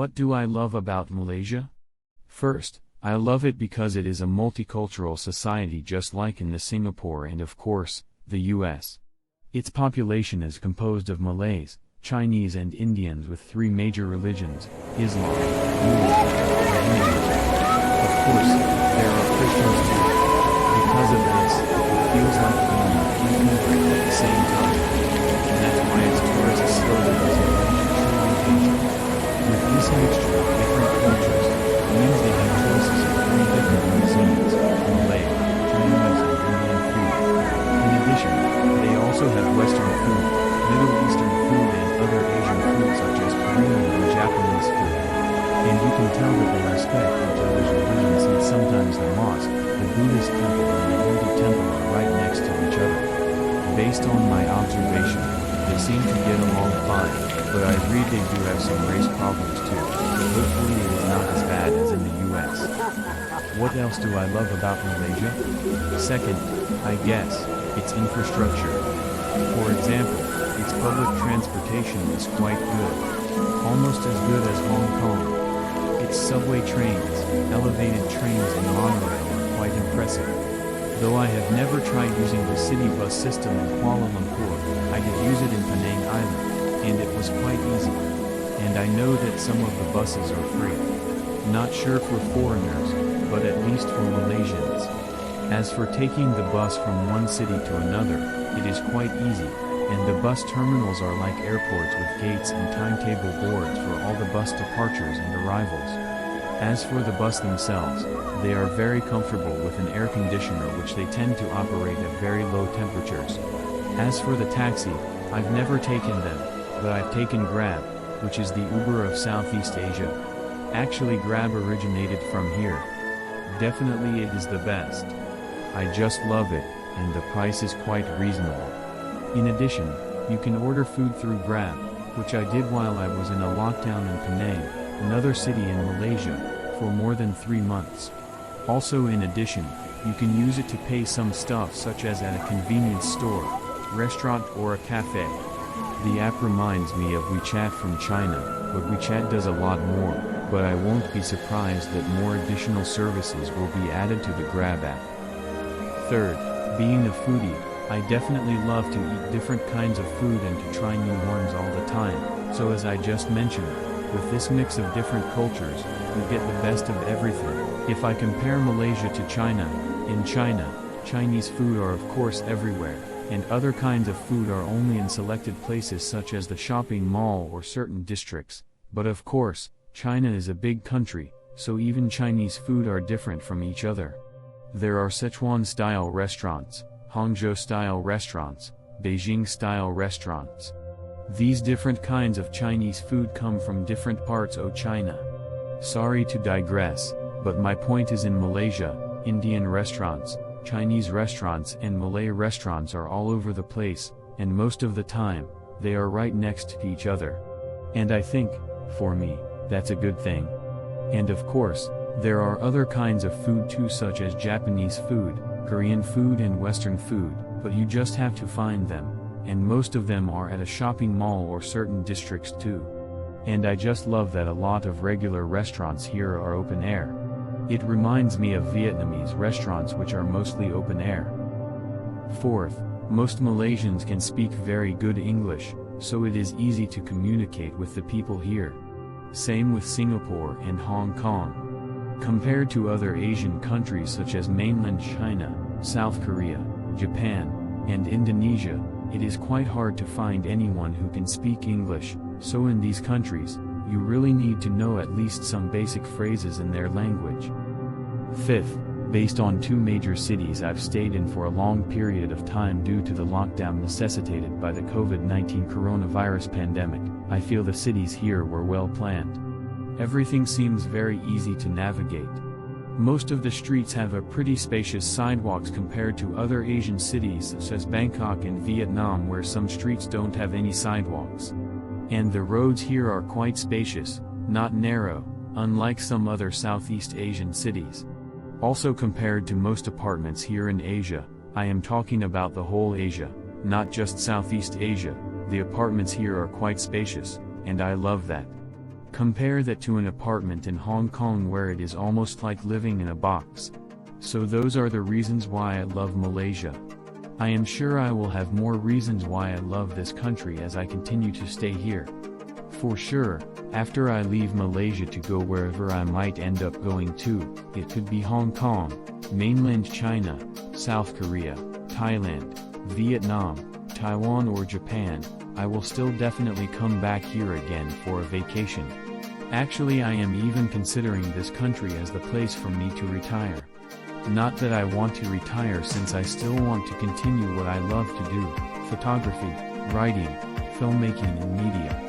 What do I love about Malaysia? First, I love it because it is a multicultural society just like in the Singapore and of course, the US. Its population is composed of Malays, Chinese and Indians with three major religions, Islam, Buddhism, and Hinduism. Of course, there are Christians too. Because of this, it feels like being in three countries at the same time. And that's why its tourists slowly visit Malaysia. With this mixture of different cultures, it means they have choices of three different cuisines, Malay, Chinese and Indian food. In addition, they also have Western food, Middle Eastern food and other Asian food such as Korean and Japanese food. And you can tell that they respect each other's religion since sometimes the mosque, the Buddhist temple and the Hindu temple are right next to each other. Based on my observation, they seem to get along fine, but I read they do have some race problems too, but hopefully it is not as bad as in the US. What else do I love about Malaysia? Second, I guess, its infrastructure. For example, its public transportation is quite good. Almost as good as Hong Kong. Its subway trains, elevated trains and monorail are quite impressive. Though I have never tried using the city bus system in Kuala Lumpur, I did use it in Penang Island, and it was quite easy. And I know that some of the buses are free. Not sure for foreigners, but at least for Malaysians. As for taking the bus from one city to another, it is quite easy, and the bus terminals are like airports with gates and timetable boards for all the bus departures and arrivals. As for the bus themselves, they are very comfortable with an air conditioner which they tend to operate at very low temperatures. As for the taxi, I've never taken them, but I've taken Grab, which is the Uber of Southeast Asia. Actually Grab originated from here. Definitely it is the best. I just love it, and the price is quite reasonable. In addition, you can order food through Grab, which I did while I was in a lockdown in Penang, another city in Malaysia, for more than 3 months. Also in addition, you can use it to pay some stuff such as at a convenience store, restaurant or a cafe. The app reminds me of WeChat from China, but WeChat does a lot more, but I won't be surprised that more additional services will be added to the Grab app. Third, being a foodie, I definitely love to eat different kinds of food and to try new ones all the time, so as I just mentioned, with this mix of different cultures, you get the best of everything. If I compare Malaysia to China, in China, Chinese food are of course everywhere, and other kinds of food are only in selected places such as the shopping mall or certain districts, but of course, China is a big country, so even Chinese food are different from each other. There are Sichuan-style restaurants, Hangzhou-style restaurants, Beijing-style restaurants. These different kinds of Chinese food come from different parts of China. Sorry to digress, but my point is in Malaysia, Indian restaurants, Chinese restaurants and Malay restaurants are all over the place, and most of the time, they are right next to each other. And I think, for me, that's a good thing. And of course, there are other kinds of food too such as Japanese food, Korean food and Western food, but you just have to find them, and most of them are at a shopping mall or certain districts too. And I just love that a lot of regular restaurants here are open air. It reminds me of Vietnamese restaurants which are mostly open air. Fourth, most Malaysians can speak very good English, so it is easy to communicate with the people here. Same with Singapore and Hong Kong. Compared to other Asian countries such as mainland China, South Korea, Japan, and Indonesia, it is quite hard to find anyone who can speak English, so in these countries, you really need to know at least some basic phrases in their language. Fifth, based on 2 major cities I've stayed in for a long period of time due to the lockdown necessitated by the COVID-19 coronavirus pandemic, I feel the cities here were well planned. Everything seems very easy to navigate. Most of the streets have a pretty spacious sidewalks compared to other Asian cities such as Bangkok and Vietnam where some streets don't have any sidewalks. And the roads here are quite spacious, not narrow, unlike some other Southeast Asian cities. Also compared to most apartments here in Asia, I am talking about the whole Asia, not just Southeast Asia, the apartments here are quite spacious, and I love that. Compare that to an apartment in Hong Kong where it is almost like living in a box. So those are the reasons why I love Malaysia. I am sure I will have more reasons why I love this country as I continue to stay here. For sure, after I leave Malaysia to go wherever I might end up going to, it could be Hong Kong, mainland China, South Korea, Thailand, Vietnam, Taiwan or Japan, I will still definitely come back here again for a vacation. Actually, I am even considering this country as the place for me to retire. Not that I want to retire, since I still want to continue what I love to do: photography, writing, filmmaking and media.